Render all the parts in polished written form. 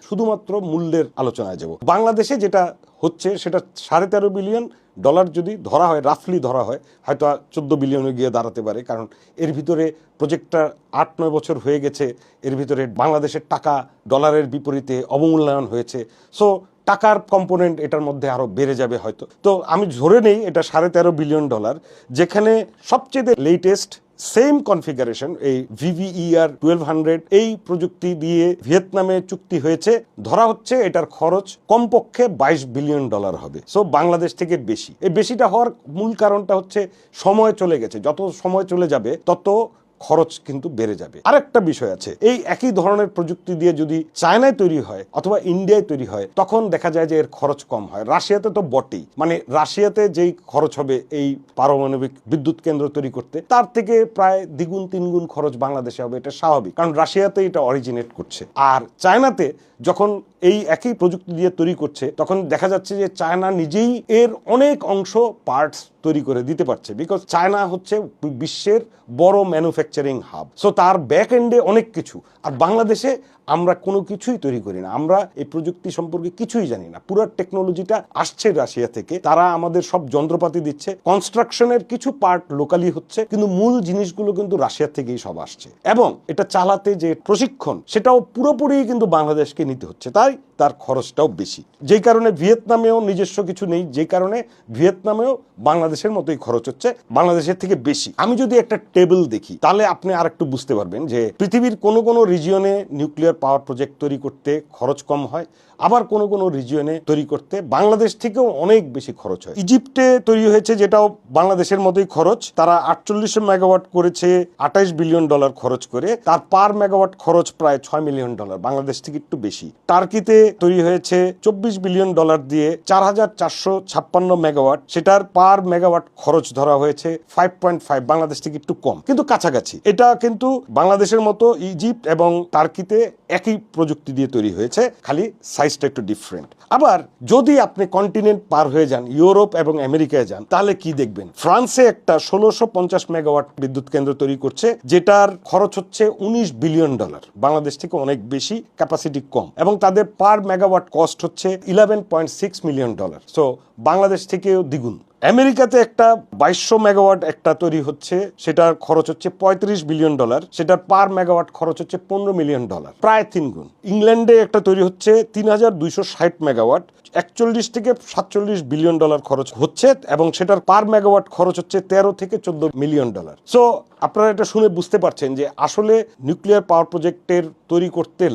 শুধুমাত্র মূল্যের আলোচনায় যাব। বাংলাদেশে যেটা হচ্ছে সেটা $13.5 বিলিয়ন যদি ধরা হয়, রাফলি ধরা হয়, হয়তো 14 বিলিয়নে গিয়ে দাঁড়াতে পারে, কারণ এর ভিতরে প্রজেক্টটা 8-9 বছর হয়ে গেছে, এর ভিতরে বাংলাদেশের টাকা ডলারের বিপরীতে অবমূল্যায়ন হয়েছে। সো টাকার কম্পোনেন্ট এটার মধ্যে আরো বেড়ে যাবে হয়তো। তো আমি ধরে নেই এটা $13.5 বিলিয়ন, যেখানে সবচেয়ে লেটেস্ট সেম কনফিগারেশন এই VVER 1200 এই প্রযুক্তি দিয়ে ভিয়েতনামে চুক্তি হয়েছে। ধরা হচ্ছে এটার খরচ কমপক্ষে $22 বিলিয়ন হবে। সো বাংলাদেশ থেকে বেশি। এই বেশিটা হওয়ার মূল কারণটা হচ্ছে সময় চলে গেছে, যত সময় চলে যাবে তত খরচ কিন্তু বেড়ে যাবে। আরেকটা বিষয় আছে, এই একই ধরনের প্রযুক্তি দিয়ে যদি চায়নায় তৈরি হয় অথবা ইন্ডিয়ায় তৈরি হয়, তখন দেখা যায় যে এর খরচ কম হয়। রাশিয়াতে তো বটেই, মানে রাশিয়াতে যেই খরচ হবে এই পারমাণবিক বিদ্যুৎ কেন্দ্র তৈরি করতে, তার থেকে প্রায় দ্বিগুণ তিনগুণ খরচ বাংলাদেশে হবে। এটা স্বাভাবিক, কারণ রাশিয়াতে এটা অরিজিনেট করছে। আর চায়নাতে যখন এই একই প্রযুক্তি দিয়ে তৈরি করছে, তখন দেখা যাচ্ছে যে চায়না নিজেই এর অনেক অংশ পার্টস তৈরি করে দিতে পারছে, বিকজ চায়না হচ্ছে বিশ্বের বড় ম্যানুফ্যাকচারিং হাব। সো তার ব্যাক এন্ডে অনেক কিছু। আর বাংলাদেশে আমরা কোনো কিছুই তৈরি করি না, আমরা এই প্রযুক্তি সম্পর্কে কিছুই জানি না। পুরো টেকনোলজিটা আসছে রাশিয়া থেকে, তারা আমাদের সব যন্ত্রপাতি দিচ্ছে, কনস্ট্রাকশনের কিছু পার্ট লোকালি হচ্ছে, কিন্তু মূল জিনিসগুলো কিন্তু রাশিয়া থেকেই সব আসছে। এবং এটা চালাতে যে প্রশিক্ষণ, সেটাও পুরোপুরি কিন্তু বাংলাদেশকে নিতে হচ্ছে, তাই তার খরচটাও বেশি। যেই কারণে ভিয়েতনামেও নিজস্ব কিছু নেই, যে কারণে ভিয়েতনামেও বাংলাদেশের মতোই খরচ হচ্ছে, বাংলাদেশের থেকে বেশি। আমি যদি একটা টেবিল দেখি, তাহলে আপনি আর একটু বুঝতে পারবেন যে পৃথিবীর কোন কোন রিজিয়নে নিউক্লিয়ার পাওয়ার প্রজেক্ট তৈরি করতে খরচ কম হয়, আবার কোন কোন রিজিয়নে তৈরি করতে বাংলাদেশ থেকেও অনেক বেশি খরচ হয়। ইজিপ্টে তৈরি হয়েছে, যেটাও বাংলাদেশের মতোই খরচ। তারা 48 মেগাওয়াট করেছে $28 বিলিয়ন খরচ করে, তার পার মেগাওয়াট খরচ প্রায় $6 মিলিয়ন, বাংলাদেশ থেকে একটু বেশি। টার্কিতে তৈরি হয়েছে $24 বিলিয়ন দিয়ে 4456 মেগাওয়াট, সেটার পার মেগাওয়াট খরচ ধরা হয়েছে 5.5, বাংলাদেশ থেকে একটু কম, কিন্তু কাছাকাছি। এটা কিন্তু বাংলাদেশের মতো ইজিপ্ট এবং টার্কিতে একই প্রযুক্তি দিয়ে তৈরি হয়েছে, খালি সাইজটা একটু ডিফারেন্ট। আবার যদি আপনি কন্টিনেন্ট পার হয়ে যান, ইউরোপ এবং আমেরিকায় যান, তাহলে কি দেখবেন? ফ্রান্সে একটা 1650 মেগাওয়াট বিদ্যুৎ কেন্দ্র তৈরি করছে, যেটার খরচ হচ্ছে $19 বিলিয়ন, বাংলাদেশ থেকে অনেক বেশি, ক্যাপাসিটি কম, এবং তাদের পার মেগাওয়াট কস্ট হচ্ছে $11.6 মিলিয়ন। সো বাংলাদেশ থেকেও দ্বিগুণ। আমেরিকাতে একটা 2200 মেগাওয়াট একটা তৈরি হচ্ছে, সেটার খরচ হচ্ছে $35 বিলিয়ন, সেটার পার মেগাওয়াট খরচ হচ্ছে $15 মিলিয়ন, প্রায় 3 গুণ। ইংল্যান্ডে একটা তৈরি হচ্ছে 3260 মেগাওয়াট, 41 থেকে $47 বিলিয়ন খরচ হচ্ছে, এবং সেটার পার মেগাওয়াট খরচ হচ্ছে $13 থেকে $14 মিলিয়ন। সো আপনারা এটা শুনে বুঝতে পারছেন যে আসলে নিউক্লিয়ার পাওয়ার প্রজেক্টের তৈরি করতে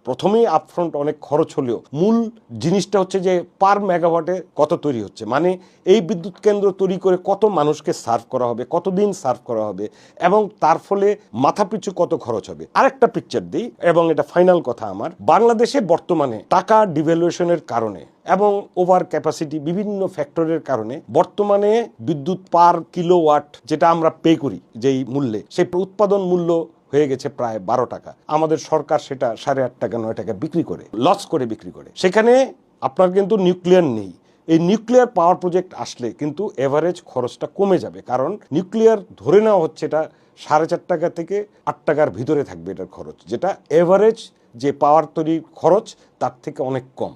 প্রথমেই আপফ্রন্ট অনেক খরচ হলেও মূল জিনিসটা হচ্ছে যে পার মেগাওয়াটে কত তৈরি হচ্ছে, মানে এই বিদ্যুৎ কেন্দ্র তৈরি করে কত মানুষকে সার্ভ করা হবে, কতদিন সার্ভ করা হবে, এবং তার ফলে মাথাপিছু কত খরচ হবে। আরেকটা পিকচার দিই, এবং এটা ফাইনাল কথা আমার। বাংলাদেশে বর্তমানে টাকা ডিভ্যালুয়েশনের কারণে এবং ওভার ক্যাপাসিটি বিভিন্ন ফ্যাক্টরের কারণে বর্তমানে বিদ্যুৎ পার কিলোওয়াট যেটা আমরা পে করি যেই মূল্যে, সেই উৎপাদন মূল্য হয়ে গেছে প্রায় 12 টাকা। আমাদের সরকার সেটা 8.5 টাকা 9 টাকা বিক্রি করে, লস করে বিক্রি করে। সেখানে আপনার কিন্তু নিউক্লিয়ার নেই। এই নিউক্লিয়ার পাওয়ার প্রজেক্ট আসলে কিন্তু এভারেজ খরচটা কমে যাবে, কারণ নিউক্লিয়ার ধরে নেওয়া হচ্ছে এটা 4.5 টাকা থেকে 8 টাকার ভিতরে থাকবে এটার খরচ, যেটা এভারেজ যে পাওয়ার তৈরির খরচ তার থেকে অনেক কম।